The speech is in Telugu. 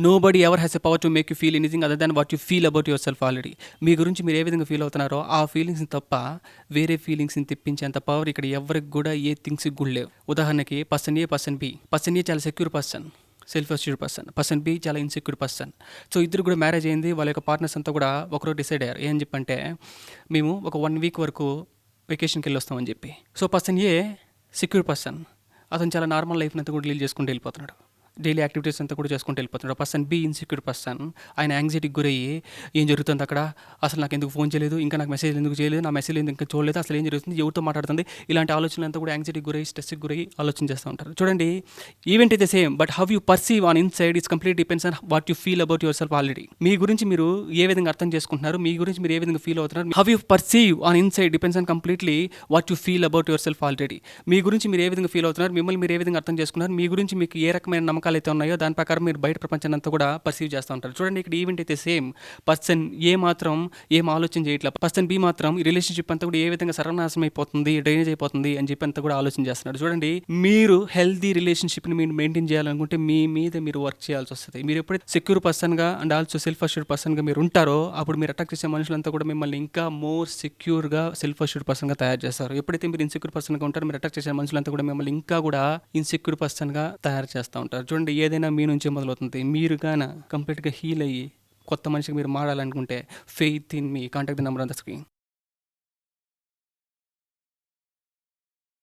Nobody ever has a power to make you feel anything other than what you feel about yourself already. మీ గురించి మీరు ఏ విధంగా ఫీల్ అవుతున్నారో ఆ ఫీలింగ్స్ని తప్ప వేరే ఫీలింగ్స్ని తెప్పించేంత పవర్ ఇక్కడ ఎవరికి కూడా ఏ థింగ్స్కి కూడా లేవు. ఉదాహరణకి person A, person B. Person A చాలా secure person, self assured person. Person B చాలా ఇన్సెక్యూర్ పర్సన్. సో ఇద్దరు కూడా మ్యారేజ్ అయింది. వాళ్ళ యొక్క పార్ట్నర్స్ అంతా కూడా ఒకరోజు డిసైడ్ అయ్యారు ఏం చెప్పంటే మేము ఒక 1 వీక్ వరకు వెకేషన్కి వెళ్ళి వస్తామని చెప్పి. సో పర్సన్ ఏ సెక్యూర్ పర్సన్, అతను చాలా నార్మల్ లైఫ్ని అంతా కూడా లీడ్ చేసుకుంటూ వెళ్ళిపోతున్నాడు. డైలీ యాక్టివిటీస్ అంతా కూడా చేసుకుంటూ వెళ్ళిపోతున్నాడు. పర్సన్ బి ఇన్సెక్యూర్ పర్సన్, ఆయన యాంగ్జైటీకి గురయ్యి ఏం జరుగుతుంది అక్కడ, అసలు నాకు ఎందుకు ఫోన్ చేయలేదు, ఇంకా నాకు మెసేజ్ ఎందుకు చేయలేదు, నా మెసేజ్ ఇంకా చూడలేదు, అసలు ఏం జరుగుతుంది, ఎవరితో మాట్లాడుతుంది, ఇలాంటి ఆలోచనలు అంతా కూడా యాంగ్జైటీకి గురయ్యి స్ట్రెస్కి గురయ్యి ఆలోచన చేస్తూ ఉంటారు. చూడండి, event is the same but how you perceive on inside it's complete depends on what you feel about yourself already. మీ గురించి మీరు ఏ విధంగా అర్థం చేసుకుంటున్నారు, మీ గురించి మీరు ఏ విధంగా ఫీల్ అవుతున్నారు, how you perceive on inside depends on completely what you feel about yourself already. మీ గురించి మీరు ఏ విధంగా ఫీల్ అవుతున్నారు, మిమ్మల్ని మీరు ఏ విధంగా అర్థం చేసుకున్నారు, మీ గురించి మీకు ఏ రకమైన నమ్మకాలు అయితే ఉన్నాయో దాని ప్రకారం మీరు బయట ప్రపంచాన్ని అంతా కూడా పర్సీవ్ చేస్తూ ఉంటారు. చూడండి, ఇక్కడ ఈవెంట్ అయితే సేమ్. పర్సన్ ఏ మాత్రం ఏం ఆలోచన చేయట్లేదు, పర్సన్ బి మాత్రం ఈ రిలేషన్షిప్ అంతా కూడా ఏ విధంగా సర్వనాశనం అయిపోతుంది, డ్రైనేజ్ అయిపోతుంది అని చెప్పి అంతా కూడా ఆలోచన చేస్తున్నాడు. చూడండి, మీరు హెల్తీ రిలేషన్షిప్ని మీరు మెయింటైన్ చేయాలనుకుంటే మీ మీద మీరు వర్క్ చేయాల్సి వస్తుంది. మీరు ఎప్పుడైతే సెక్యూర్ పర్సన్గా అండ్ ఆల్సో సెల్ఫ్ అష్యూర్డ్ పర్సన్గా మీరు ఉంటారో అప్పుడు మీరు అటాక్ చేసే మనుషులంతా కూడా మిమ్మల్ని ఇంకా మోర్ సెక్యూర్గా సెల్ఫ్ అష్యూర్డ్ పర్సన్గా తయారు చేస్తారు. ఎప్పుడైతే మీరు ఇన్సెక్యూర్ పర్సన్గా ఉంటారో మీరు అటాక్ చేసే మనుషులంతా కూడా మిమ్మల్ని ఇంకా కూడా ఇన్సెక్యూర్ పర్సన్గా తయారు చేస్తూ ఉంటారు. చూడండి, ఏదైనా మీ నుంచే మొదలవుతుంది. మీరు గాన కంప్లీట్గా హీల్ అయ్యి కొత్త మనిషికి మీరు మారాలనుకుంటే faith in me, contact the number on the screen.